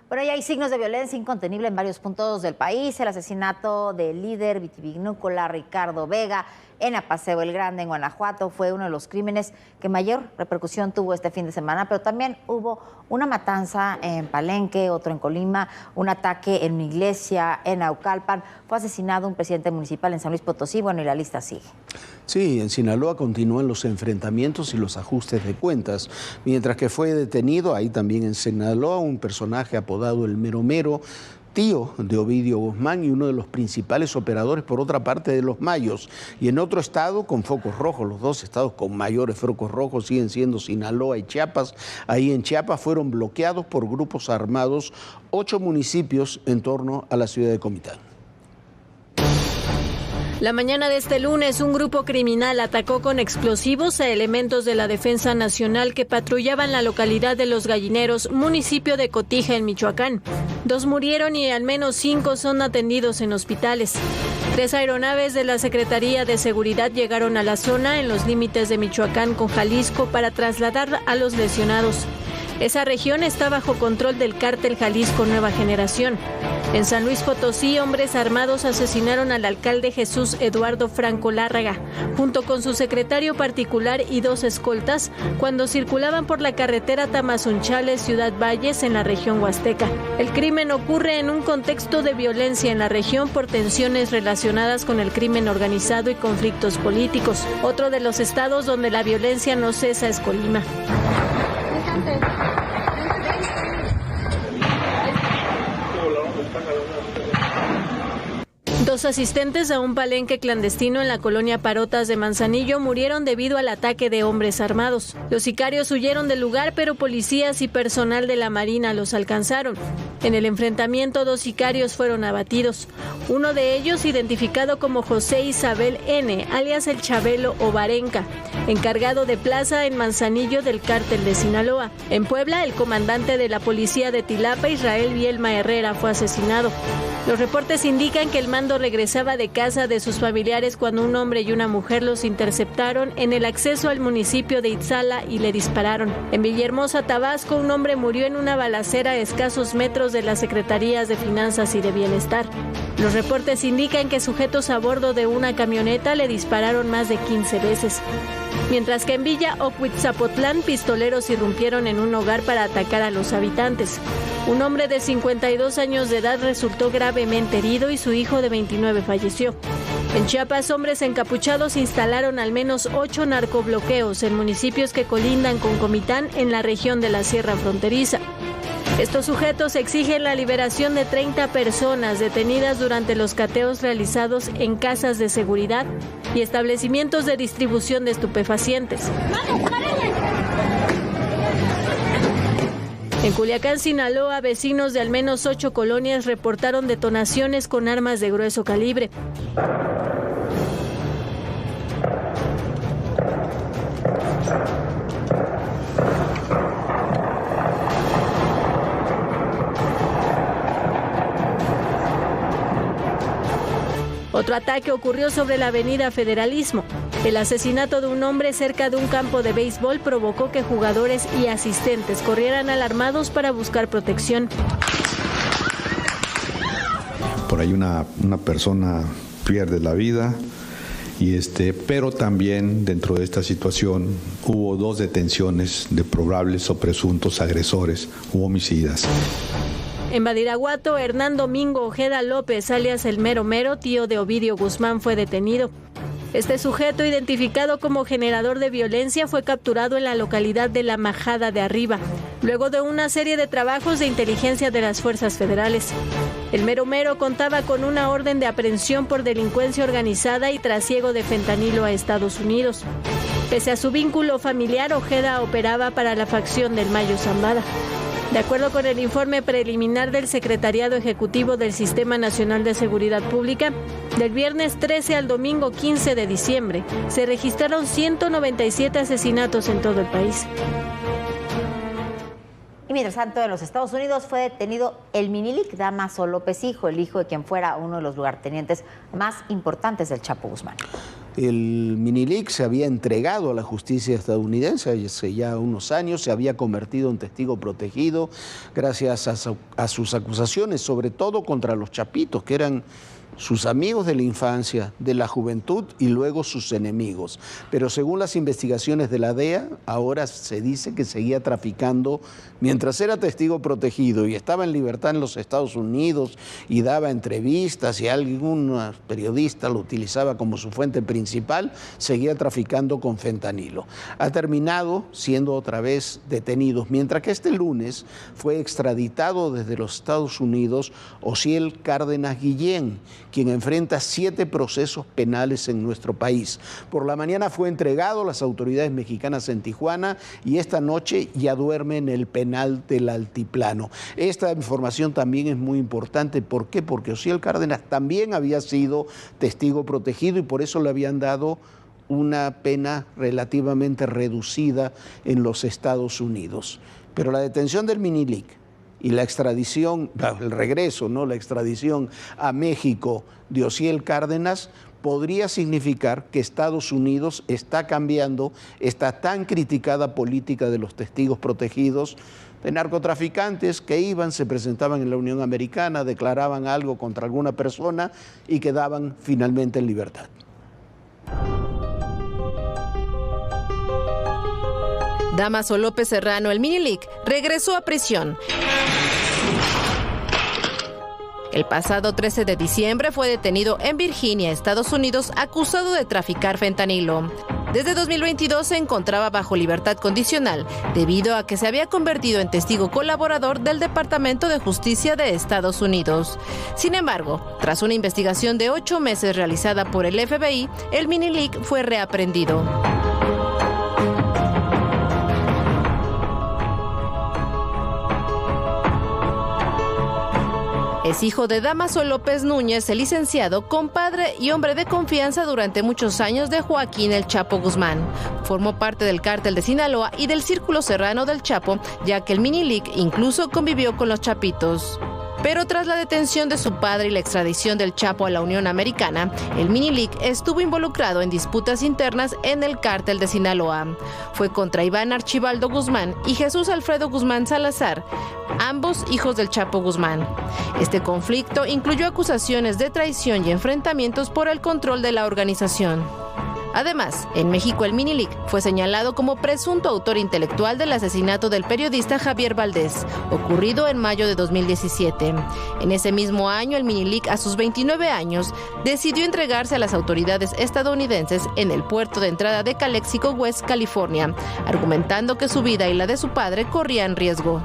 Bueno, ya hay signos de violencia incontenible en varios puntos del país. El asesinato del líder vitivinícola Ricardo Vega en Apaseo el Grande, en Guanajuato, fue uno de los crímenes que mayor repercusión tuvo este fin de semana, pero también hubo una matanza en Palenque, otro en Colima, un ataque en una iglesia en Naucalpan, fue asesinado un presidente municipal en San Luis Potosí, bueno, y la lista sigue. Sí, en Sinaloa continúan los enfrentamientos y los ajustes de cuentas, mientras que fue detenido ahí también en Sinaloa un personaje apodado el Mero Mero, tío de Ovidio Guzmán y uno de los principales operadores, por otra parte, de los Mayos. Y en otro estado con focos rojos, los dos estados con mayores focos rojos siguen siendo Sinaloa y Chiapas. Ahí en Chiapas fueron bloqueados por grupos armados 8 municipios en torno a la ciudad de Comitán. La mañana de este lunes, un grupo criminal atacó con explosivos a elementos de la Defensa Nacional que patrullaban la localidad de Los Gallineros, municipio de Cotija, en Michoacán. 2 murieron y al menos 5 son atendidos en hospitales. 3 aeronaves de la Secretaría de Seguridad llegaron a la zona en los límites de Michoacán con Jalisco para trasladar a los lesionados. Esa región está bajo control del cártel Jalisco Nueva Generación. En San Luis Potosí, hombres armados asesinaron al alcalde Jesús Eduardo Franco Lárraga, junto con su secretario particular y 2 escoltas, cuando circulaban por la carretera Tamazunchale, Ciudad Valles, en la región huasteca. El crimen ocurre en un contexto de violencia en la región por tensiones relacionadas con el crimen organizado y conflictos políticos. Otro de los estados donde la violencia no cesa es Colima. 2 asistentes a un palenque clandestino en la colonia Parotas de Manzanillo murieron debido al ataque de hombres armados. Los sicarios huyeron del lugar, pero policías y personal de la Marina los alcanzaron. En el enfrentamiento, 2 sicarios fueron abatidos. Uno de ellos, identificado como José Isabel N., alias El Chabelo Ovarenca, encargado de plaza en Manzanillo del cártel de Sinaloa. En Puebla, el comandante de la policía de Tilapa, Israel Bielma Herrera, fue asesinado. Los reportes indican que el mando regresaba de casa de sus familiares cuando un hombre y una mujer los interceptaron en el acceso al municipio de Itzala y le dispararon. En Villahermosa, Tabasco, un hombre murió en una balacera a escasos metros de las Secretarías de Finanzas y de Bienestar. Los reportes indican que sujetos a bordo de una camioneta le dispararon más de 15 veces. Mientras que en Villa Ocuitzapotlán, pistoleros irrumpieron en un hogar para atacar a los habitantes. Un hombre de 52 años de edad resultó gravemente herido y su hijo de 29 falleció. En Chiapas, hombres encapuchados instalaron al menos 8 narcobloqueos en municipios que colindan con Comitán en la región de la Sierra Fronteriza. Estos sujetos exigen la liberación de 30 personas detenidas durante los cateos realizados en casas de seguridad y establecimientos de distribución de estupefacientes. En Culiacán, Sinaloa, vecinos de al menos 8 colonias reportaron detonaciones con armas de grueso calibre. Otro ataque ocurrió sobre la avenida Federalismo. El asesinato de un hombre cerca de un campo de béisbol provocó que jugadores y asistentes corrieran alarmados para buscar protección. Por ahí una persona pierde la vida, pero también dentro de esta situación hubo 2 detenciones de probables o presuntos agresores u homicidas. En Badiraguato, Hernán Domingo Ojeda López, alias El Mero Mero, tío de Ovidio Guzmán, fue detenido. Este sujeto, identificado como generador de violencia, fue capturado en la localidad de La Majada de Arriba, luego de una serie de trabajos de inteligencia de las fuerzas federales. El Mero Mero contaba con una orden de aprehensión por delincuencia organizada y trasiego de fentanilo a Estados Unidos. Pese a su vínculo familiar, Ojeda operaba para la facción del Mayo Zambada. De acuerdo con el informe preliminar del Secretariado Ejecutivo del Sistema Nacional de Seguridad Pública, del viernes 13 al domingo 15 de diciembre, se registraron 197 asesinatos en todo el país. Y mientras tanto, en los Estados Unidos fue detenido el minilic Damaso López Hijo, el hijo de quien fuera uno de los lugartenientes más importantes del Chapo Guzmán. El Minilic se había entregado a la justicia estadounidense hace ya unos años, se había convertido en testigo protegido gracias a sus acusaciones, sobre todo contra los chapitos, que eran sus amigos de la infancia, de la juventud y luego sus enemigos. Pero según las investigaciones de la DEA, ahora se dice que seguía traficando mientras era testigo protegido y estaba en libertad en los Estados Unidos y daba entrevistas y algún periodista lo utilizaba como su fuente principal, seguía traficando con fentanilo. Ha terminado siendo otra vez detenido, mientras que este lunes fue extraditado desde los Estados Unidos Osiel Cárdenas Guillén, quien enfrenta 7 procesos penales en nuestro país. Por la mañana fue entregado a las autoridades mexicanas en Tijuana y esta noche ya duerme en el penal del Altiplano. Esta información también es muy importante. ¿Por qué? Porque Osiel Cárdenas también había sido testigo protegido y por eso le habían dado una pena relativamente reducida en los Estados Unidos. Pero la detención del Minilic y la extradición, el regreso, ¿no? La extradición a México de Osiel Cárdenas podría significar que Estados Unidos está cambiando esta tan criticada política de los testigos protegidos de narcotraficantes que iban, se presentaban en la Unión Americana, declaraban algo contra alguna persona y quedaban finalmente en libertad. Dámaso López Serrano, el Minilic, regresó a prisión. El pasado 13 de diciembre fue detenido en Virginia, Estados Unidos, acusado de traficar fentanilo. Desde 2022 se encontraba bajo libertad condicional, debido a que se había convertido en testigo colaborador del Departamento de Justicia de Estados Unidos. Sin embargo, tras una investigación de 8 meses realizada por el FBI, el Minilic fue reaprendido. Es hijo de Dámaso López Núñez, el licenciado, compadre y hombre de confianza durante muchos años de Joaquín El Chapo Guzmán. Formó parte del cártel de Sinaloa y del círculo serrano del Chapo, ya que el Minilic incluso convivió con los chapitos. Pero tras la detención de su padre y la extradición del Chapo a la Unión Americana, el Minilic estuvo involucrado en disputas internas en el cártel de Sinaloa. Fue contra Iván Archibaldo Guzmán y Jesús Alfredo Guzmán Salazar, ambos hijos del Chapo Guzmán. Este conflicto incluyó acusaciones de traición y enfrentamientos por el control de la organización. Además, en México el Minilic fue señalado como presunto autor intelectual del asesinato del periodista Javier Valdés, ocurrido en mayo de 2017. En ese mismo año, el Minilic, a sus 29 años, decidió entregarse a las autoridades estadounidenses en el puerto de entrada de Calexico West, California, argumentando que su vida y la de su padre corrían riesgo.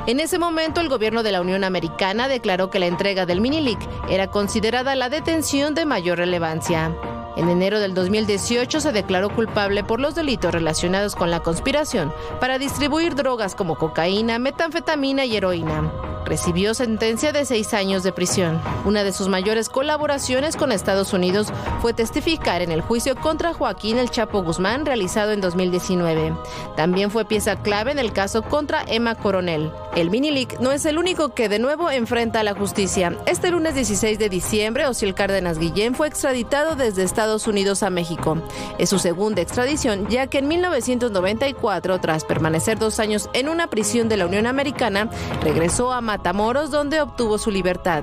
En ese momento, el gobierno de la Unión Americana declaró que la entrega del Minilic era considerada la detención de mayor relevancia. En enero del 2018 se declaró culpable por los delitos relacionados con la conspiración para distribuir drogas como cocaína, metanfetamina y heroína. Recibió sentencia de 6 años de prisión. Una de sus mayores colaboraciones con Estados Unidos fue testificar en el juicio contra Joaquín El Chapo Guzmán realizado en 2019. También fue pieza clave en el caso contra Emma Coronel. El Minilic no es el único que de nuevo enfrenta a la justicia. Este lunes 16 de diciembre, Osiel Cárdenas Guillén fue extraditado desde Estados Unidos a México. Es su segunda extradición, ya que en 1994, tras permanecer 2 años en una prisión de la Unión Americana, regresó a Matamoros, donde obtuvo su libertad.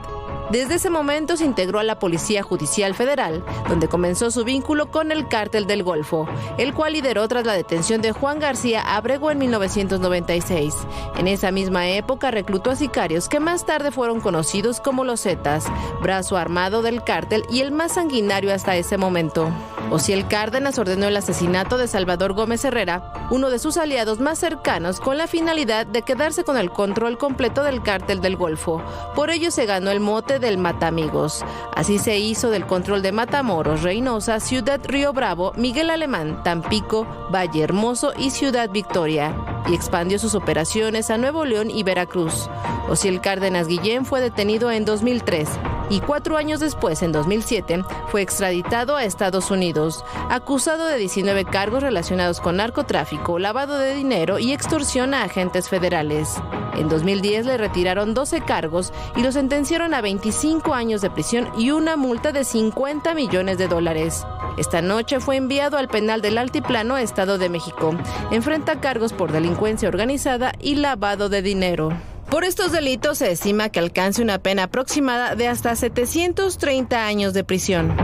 Desde ese momento se integró a la Policía Judicial Federal, donde comenzó su vínculo con el Cártel del Golfo, el cual lideró tras la detención de Juan García Abrego en 1996. En esa misma época reclutó a sicarios que más tarde fueron conocidos como los Zetas, brazo armado del cártel y el más sanguinario hasta ese momento. Osiel Cárdenas ordenó el asesinato de Salvador Gómez Herrera, uno de sus aliados más cercanos, con la finalidad de quedarse con el control completo del Cártel del Golfo. Por ello se ganó el mote del Matamigos. Así se hizo del control de Matamoros, Reynosa, Ciudad Río Bravo, Miguel Alemán, Tampico, Valle Hermoso y Ciudad Victoria, y expandió sus operaciones a Nuevo León y Veracruz. Osiel Cárdenas Guillén fue detenido en 2003. y 4 años después, en 2007, fue extraditado a Estados Unidos, acusado de 19 cargos relacionados con narcotráfico, lavado de dinero y extorsión a agentes federales. En 2010 le retiraron 12 cargos y lo sentenciaron a 25 años de prisión y una multa de $50 millones. Esta noche fue enviado al penal del Altiplano, Estado de México. Enfrenta cargos por delincuencia organizada y lavado de dinero. Por estos delitos se estima que alcance una pena aproximada de hasta 730 años de prisión.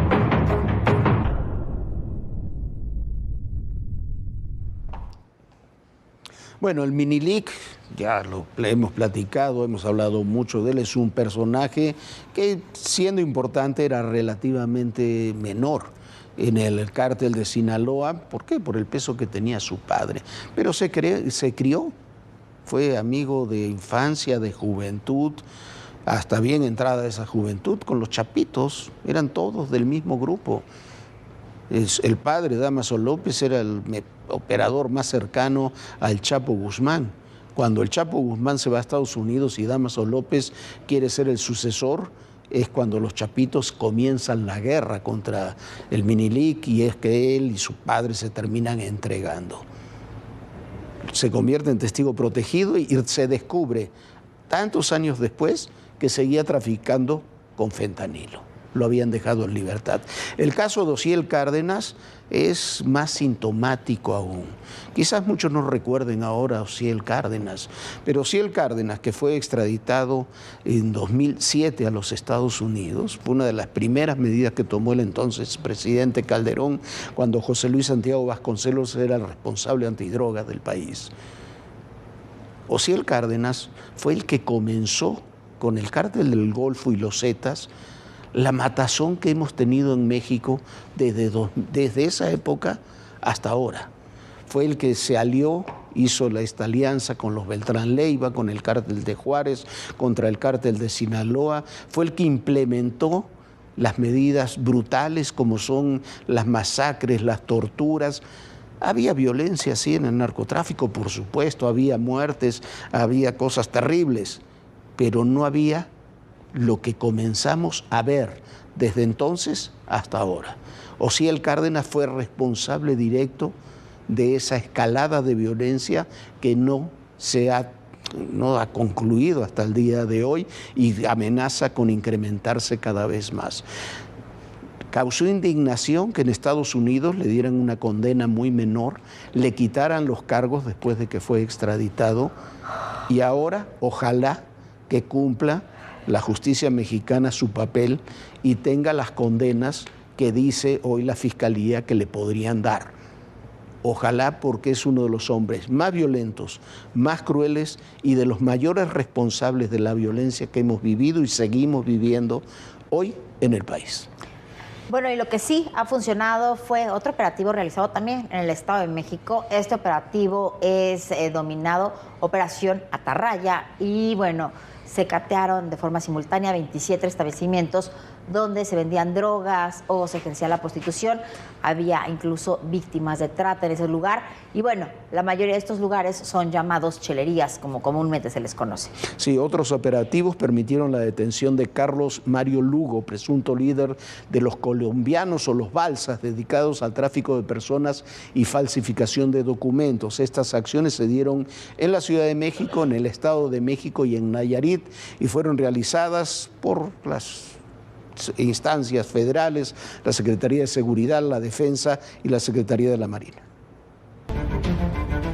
Bueno, el Minilic, ya lo hemos platicado, hemos hablado mucho de él, es un personaje que, siendo importante, era relativamente menor en el cártel de Sinaloa. ¿Por qué? Por el peso que tenía su padre. Pero se crió, fue amigo de infancia, de juventud, hasta bien entrada esa juventud, con los Chapitos, eran todos del mismo grupo. El padre, Dámaso López, era el operador más cercano al Chapo Guzmán. Cuando el Chapo Guzmán se va a Estados Unidos y Dámaso López quiere ser el sucesor, es cuando los Chapitos comienzan la guerra contra el Minilic, y es que él y su padre se terminan entregando. Se convierte en testigo protegido y se descubre tantos años después que seguía traficando con fentanilo. Lo habían dejado en libertad. El caso de Osiel Cárdenas es más sintomático aún. Quizás muchos no recuerden ahora a Osiel Cárdenas, pero Osiel Cárdenas, que fue extraditado en 2007 a los Estados Unidos, fue una de las primeras medidas que tomó el entonces presidente Calderón cuando José Luis Santiago Vasconcelos era el responsable antidrogas del país. Osiel Cárdenas fue el que comenzó con el cártel del Golfo y los Zetas la matazón que hemos tenido en México desde esa época hasta ahora. Fue el que se alió, hizo esta alianza con los Beltrán Leiva, con el cártel de Juárez, contra el cártel de Sinaloa. Fue el que implementó las medidas brutales como son las masacres, las torturas. Había violencia, sí, en el narcotráfico, por supuesto, había muertes, había cosas terribles, pero no había lo que comenzamos a ver desde entonces hasta ahora. Osiel Cárdenas fue responsable directo de esa escalada de violencia que no ha concluido hasta el día de hoy y amenaza con incrementarse cada vez más. Causó indignación que en Estados Unidos le dieran una condena muy menor, le quitaran los cargos después de que fue extraditado, y ahora ojalá que cumpla la justicia mexicana su papel y tenga las condenas que dice hoy la Fiscalía que le podrían dar. Ojalá, porque es uno de los hombres más violentos, más crueles y de los mayores responsables de la violencia que hemos vivido y seguimos viviendo hoy en el país. Bueno, y lo que sí ha funcionado fue otro operativo realizado también en el Estado de México. Este operativo es dominado Operación Atarraya y bueno, se catearon de forma simultánea 27 establecimientos donde se vendían drogas o se ejercía la prostitución. Había incluso víctimas de trata en ese lugar. Y bueno, la mayoría de estos lugares son llamados chelerías, como comúnmente se les conoce. Sí, otros operativos permitieron la detención de Carlos Mario Lugo, presunto líder de los colombianos o los balsas dedicados al tráfico de personas y falsificación de documentos. Estas acciones se dieron en la Ciudad de México, en el Estado de México y en Nayarit, y fueron realizadas por las instancias federales, la Secretaría de Seguridad, la Defensa y la Secretaría de la Marina.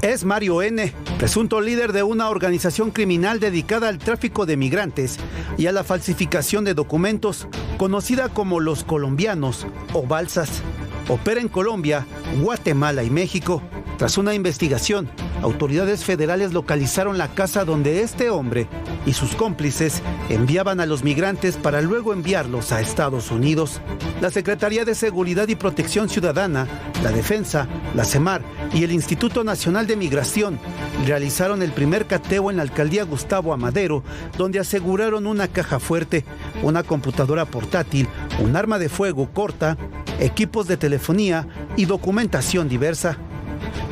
Es Mario N., presunto líder de una organización criminal dedicada al tráfico de migrantes y a la falsificación de documentos, conocida como los colombianos o balsas. Opera en Colombia, Guatemala y México. Tras una investigación, autoridades federales localizaron la casa donde este hombre y sus cómplices enviaban a los migrantes para luego enviarlos a Estados Unidos. La Secretaría de Seguridad y Protección Ciudadana, la Defensa, la CEMAR y el Instituto Nacional de Migración realizaron el primer cateo en la alcaldía Gustavo Amadero, donde aseguraron una caja fuerte, una computadora portátil, un arma de fuego corta, equipos de telefonía y documentación diversa.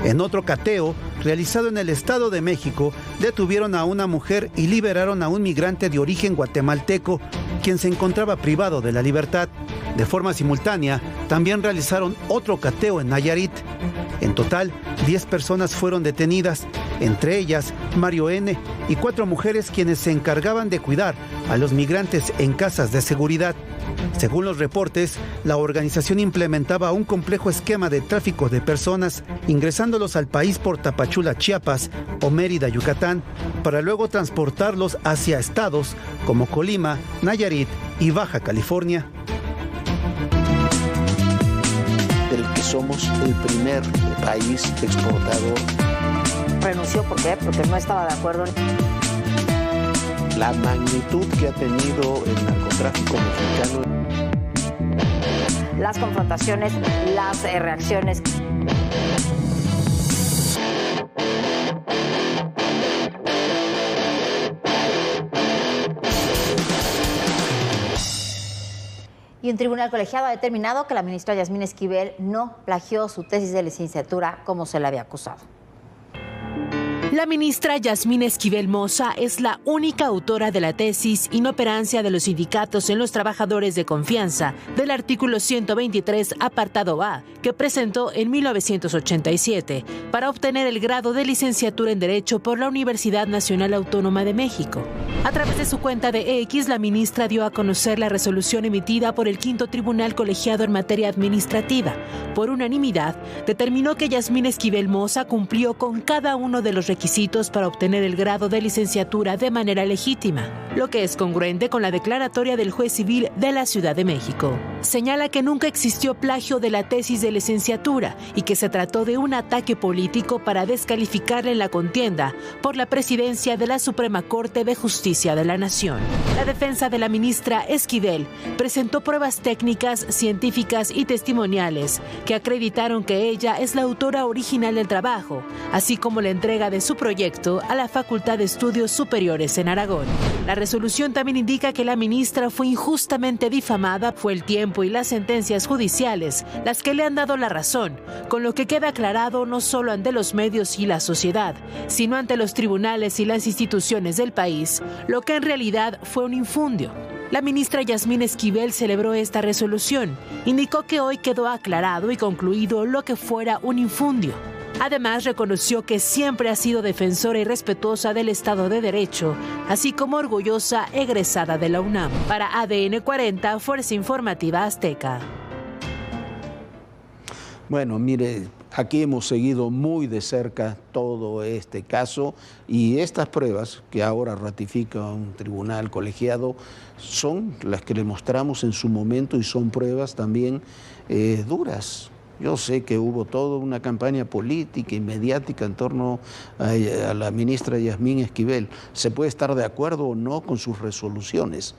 En otro cateo, realizado en el Estado de México, detuvieron a una mujer y liberaron a un migrante de origen guatemalteco, quien se encontraba privado de la libertad. De forma simultánea, también realizaron otro cateo en Nayarit. En total, 10 personas fueron detenidas, entre ellas Mario N. y 4 mujeres quienes se encargaban de cuidar a los migrantes en casas de seguridad. Según los reportes, la organización implementaba un complejo esquema de tráfico de personas, ingresándolos al país por Tapachula, Chiapas o Mérida, Yucatán, para luego transportarlos hacia estados como Colima, Nayarit y Baja California. Del que somos el primer país exportador. Renunció, ¿por qué? Porque no estaba de acuerdo. La magnitud que ha tenido el narcotráfico mexicano. Las confrontaciones, las reacciones. Y un tribunal colegiado ha determinado que la ministra Yasmín Esquivel no plagió su tesis de licenciatura como se le había acusado. La ministra Yasmín Esquivel Moza es la única autora de la tesis Inoperancia de los sindicatos en los trabajadores de confianza del artículo 123, apartado A, que presentó en 1987 para obtener el grado de licenciatura en Derecho por la Universidad Nacional Autónoma de México. A través de su cuenta de X, la ministra dio a conocer la resolución emitida por el Quinto Tribunal Colegiado en materia administrativa. Por unanimidad, determinó que Yasmín Esquivel Moza cumplió con cada uno de los requisitos para obtener el grado de licenciatura de manera legítima, lo que es congruente con la declaratoria del juez civil de la Ciudad de México. Señala que nunca existió plagio de la tesis de licenciatura y que se trató de un ataque político para descalificarle en la contienda por la presidencia de la Suprema Corte de Justicia de la Nación. La defensa de la ministra Esquivel presentó pruebas técnicas, científicas y testimoniales que acreditaron que ella es la autora original del trabajo, así como la entrega de su proyecto a la Facultad de Estudios Superiores en Aragón. La resolución también indica que la ministra fue injustamente difamada. Fue el tiempo y las sentencias judiciales las que le han dado la razón, con lo que queda aclarado no solo ante los medios y la sociedad, sino ante los tribunales y las instituciones del país, lo que en realidad fue un infundio. La ministra Yasmín Esquivel celebró esta resolución. Indicó que hoy quedó aclarado y concluido lo que fuera un infundio. Además, reconoció que siempre ha sido defensora y respetuosa del Estado de Derecho, así como orgullosa egresada de la UNAM. Para ADN 40, Fuerza Informativa Azteca. Bueno, mire, aquí hemos seguido muy de cerca todo este caso y estas pruebas que ahora ratifica un tribunal colegiado son las que le mostramos en su momento y son pruebas también duras. Yo sé que hubo toda una campaña política y mediática en torno a la ministra Yasmín Esquivel. Se puede estar de acuerdo o no con sus resoluciones,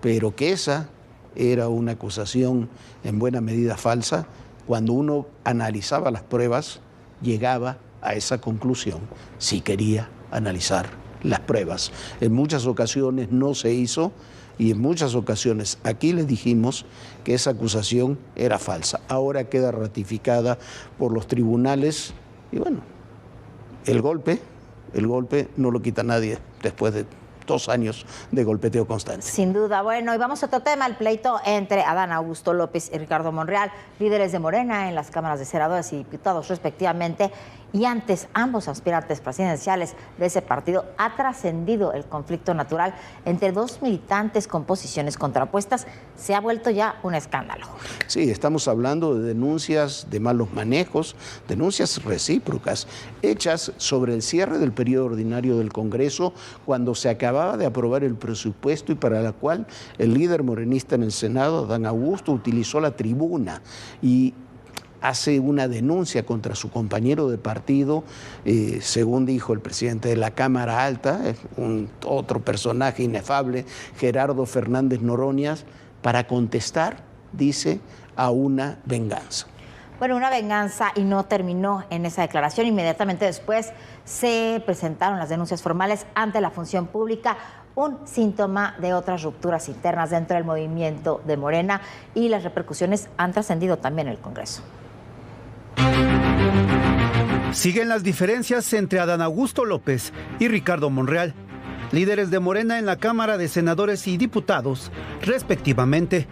pero que esa era una acusación en buena medida falsa, cuando uno analizaba las pruebas, llegaba a esa conclusión, si quería analizar las pruebas. En muchas ocasiones no se hizo, y en muchas ocasiones aquí les dijimos que esa acusación era falsa. Ahora queda ratificada por los tribunales y bueno, el golpe no lo quita nadie después de 2 años de golpeteo constante. Sin duda. Bueno, y vamos a otro tema, el pleito entre Adán Augusto López y Ricardo Monreal, líderes de Morena en las cámaras de senadores y diputados respectivamente, y antes ambos aspirantes presidenciales de ese partido. Ha trascendido el conflicto natural entre 2 militantes con posiciones contrapuestas. Se ha vuelto ya un escándalo. Sí, estamos hablando de denuncias de malos manejos, denuncias recíprocas, hechas sobre el cierre del periodo ordinario del Congreso, cuando se acababa de aprobar el presupuesto y para la cual el líder morenista en el Senado, Adán Augusto, utilizó la tribuna y hace una denuncia contra su compañero de partido, según dijo el presidente de la Cámara Alta, otro personaje inefable, Gerardo Fernández Noroñas, para contestar, dice, a una venganza. Bueno, una venganza, y no terminó en esa declaración. Inmediatamente después se presentaron las denuncias formales ante la función pública, un síntoma de otras rupturas internas dentro del movimiento de Morena, y las repercusiones han trascendido también en el Congreso. Siguen las diferencias entre Adán Augusto López y Ricardo Monreal. líderes de Morena en la Cámara de Senadores y Diputados, respectivamente.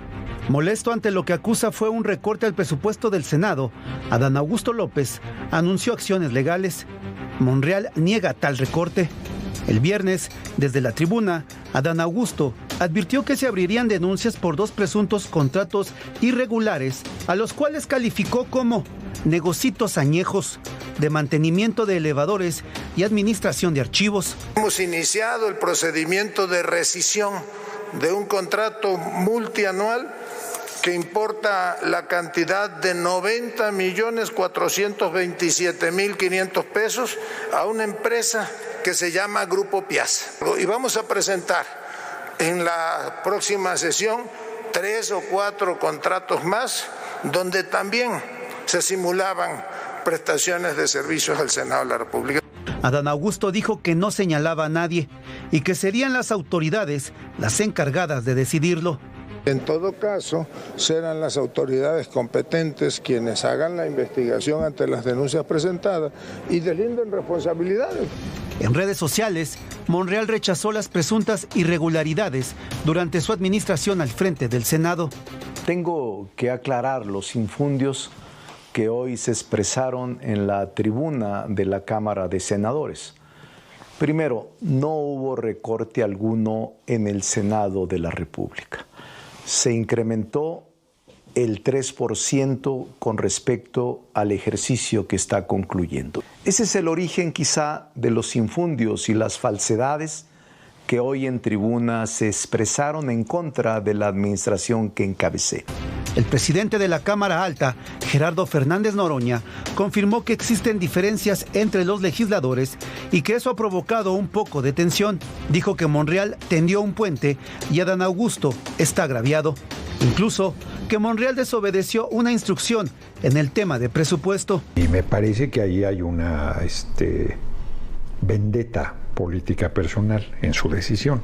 Molesto ante lo que acusa fue un recorte al presupuesto del Senado, Adán Augusto López anunció acciones legales. Monreal niega tal recorte. El viernes, desde la tribuna, Adán Augusto advirtió que se abrirían denuncias por 2 presuntos contratos irregulares, a los cuales calificó como negocitos añejos de mantenimiento de elevadores y administración de archivos. Hemos iniciado el procedimiento de rescisión de un contrato multianual que importa la cantidad de 90.427.500 pesos a una empresa que se llama Grupo Piazza. Y vamos a presentar en la próxima sesión 3 o 4 contratos más, donde también se simulaban prestaciones de servicios al Senado de la República. Adán Augusto dijo que no señalaba a nadie y que serían las autoridades las encargadas de decidirlo. En todo caso, serán las autoridades competentes quienes hagan la investigación ante las denuncias presentadas y deslinden responsabilidades. En redes sociales, Monreal rechazó las presuntas irregularidades durante su administración al frente del Senado. Tengo que aclarar los infundios que hoy se expresaron en la tribuna de la Cámara de Senadores. Primero, no hubo recorte alguno en el Senado de la República. Se incrementó el 3% con respecto al ejercicio que está concluyendo. Ese es el origen quizá de los infundios y las falsedades que hoy en tribuna se expresaron en contra de la administración que encabecé. El presidente de la Cámara Alta, Gerardo Fernández Noroña, confirmó que existen diferencias entre los legisladores y que eso ha provocado un poco de tensión. Dijo que Monreal tendió un puente y Adán Augusto está agraviado. Incluso que Monreal desobedeció una instrucción en el tema de presupuesto. Y me parece que ahí hay una vendetta política personal en su decisión.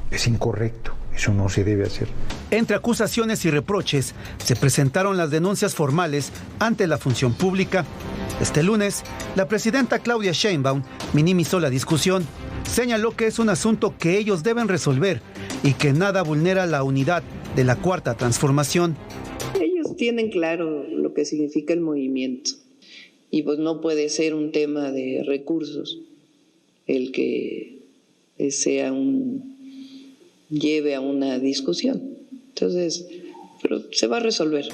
Es incorrecto. Eso no se debe hacer. Entre acusaciones y reproches, se presentaron las denuncias formales ante la función pública. Este lunes, la presidenta Claudia Sheinbaum minimizó la discusión. Señaló que es un asunto que ellos deben resolver y que nada vulnera la unidad de la Cuarta Transformación. Ellos tienen claro lo que significa el movimiento y pues no puede ser un tema de recursos el que sea lleve a una discusión. Entonces, pero se va a resolver.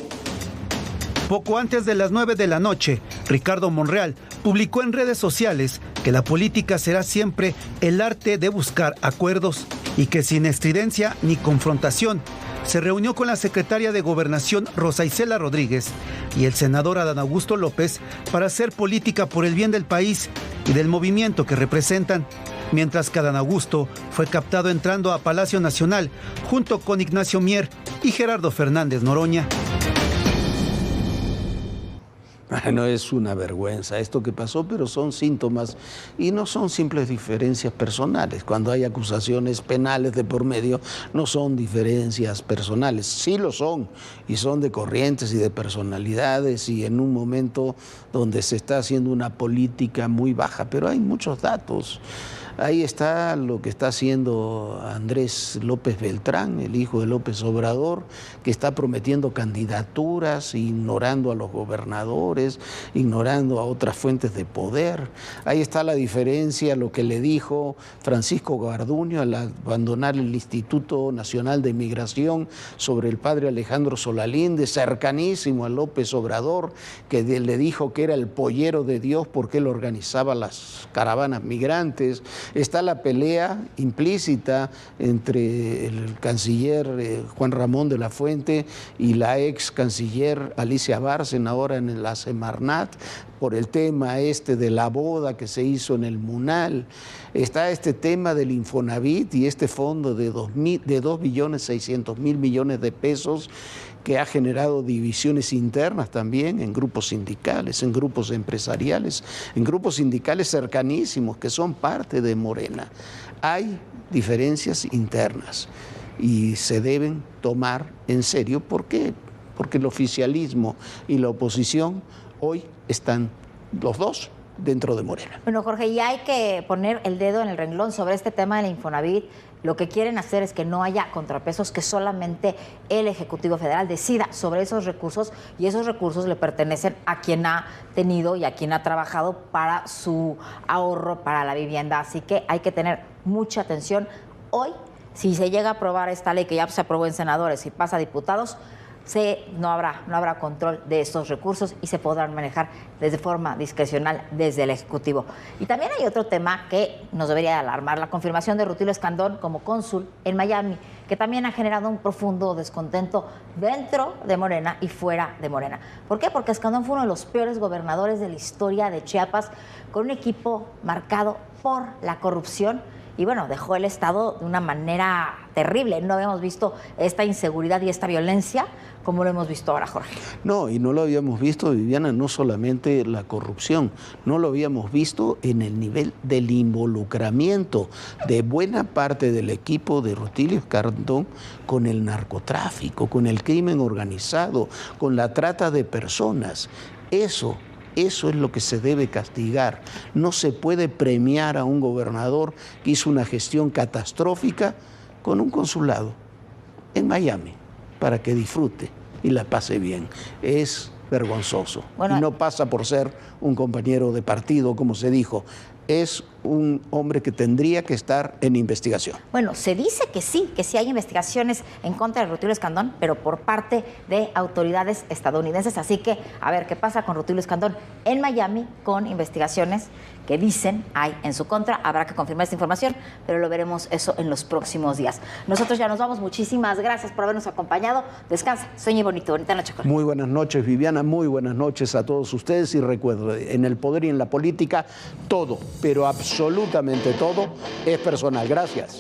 Poco antes de las 9 de la noche, Ricardo Monreal publicó en redes sociales que la política será siempre el arte de buscar acuerdos y que sin estridencia ni confrontación se reunió con la secretaria de Gobernación Rosa Isela Rodríguez y el senador Adán Augusto López para hacer política por el bien del país y del movimiento que representan. Mientras que Adán Augusto fue captado entrando a Palacio Nacional junto con Ignacio Mier y Gerardo Fernández Noroña. No es una vergüenza esto que pasó, pero son síntomas y no son simples diferencias personales. Cuando hay acusaciones penales de por medio, no son diferencias personales. Sí lo son, y son de corrientes y de personalidades y en un momento donde se está haciendo una política muy baja, pero hay muchos datos. Ahí está lo que está haciendo Andrés López Beltrán, el hijo de López Obrador, que está prometiendo candidaturas, ignorando a los gobernadores, ignorando a otras fuentes de poder. Ahí está la diferencia, lo que le dijo Francisco Garduño al abandonar el Instituto Nacional de Migración sobre el padre Alejandro Solalinde, cercanísimo a López Obrador, que le dijo que era el pollero de Dios porque él organizaba las caravanas migrantes. Está la pelea implícita entre el canciller Juan Ramón de la Fuente y la ex canciller Alicia Bárcena ahora en la Semarnat por el tema de la boda que se hizo en el Munal. Está este tema del Infonavit y este fondo de 2.600.000 millones de pesos que ha generado divisiones internas también en grupos sindicales, en grupos empresariales, en grupos sindicales cercanísimos que son parte de Morena. Hay diferencias internas y se deben tomar en serio. ¿Por qué? Porque el oficialismo y la oposición hoy están los dos dentro de Morena. Bueno, Jorge, y hay que poner el dedo en el renglón sobre este tema de la Infonavit. Lo que quieren hacer es que no haya contrapesos, que solamente el Ejecutivo Federal decida sobre esos recursos, y esos recursos le pertenecen a quien ha tenido y a quien ha trabajado para su ahorro para la vivienda. Así que hay que tener mucha atención. Hoy, si se llega a aprobar esta ley que ya se aprobó en senadores y pasa a diputados, no habrá control de estos recursos y se podrán manejar de forma discrecional desde el Ejecutivo. Y también hay otro tema que nos debería alarmar: la confirmación de Rutilio Escandón como cónsul en Miami, que también ha generado un profundo descontento dentro de Morena y fuera de Morena. ¿Por qué? Porque Escandón fue uno de los peores gobernadores de la historia de Chiapas, con un equipo marcado por la corrupción. Y bueno, dejó el Estado de una manera terrible. No habíamos visto esta inseguridad y esta violencia como lo hemos visto ahora, Jorge. No, y no lo habíamos visto, Viviana, no solamente la corrupción, no lo habíamos visto en el nivel del involucramiento de buena parte del equipo de Rutilio Escandón con el narcotráfico, con el crimen organizado, con la trata de personas. Eso es lo que se debe castigar. No se puede premiar a un gobernador que hizo una gestión catastrófica con un consulado en Miami para que disfrute y la pase bien. Es vergonzoso. Bueno, y no pasa por ser un compañero de partido, como se dijo. Es un hombre que tendría que estar en investigación. Bueno, se dice que sí hay investigaciones en contra de Rutilio Escandón, pero por parte de autoridades estadounidenses. Así que a ver qué pasa con Rutilio Escandón en Miami, con investigaciones que dicen hay en su contra. Habrá que confirmar esta información, pero lo veremos eso en los próximos días. Nosotros ya nos vamos. Muchísimas gracias por habernos acompañado. Descansa, sueñe bonito. Bonita noche, Jorge. Muy buenas noches, Viviana. Muy buenas noches a todos ustedes. Y recuerden, en el poder y en la política, todo, pero absolutamente todo, es personal. Gracias.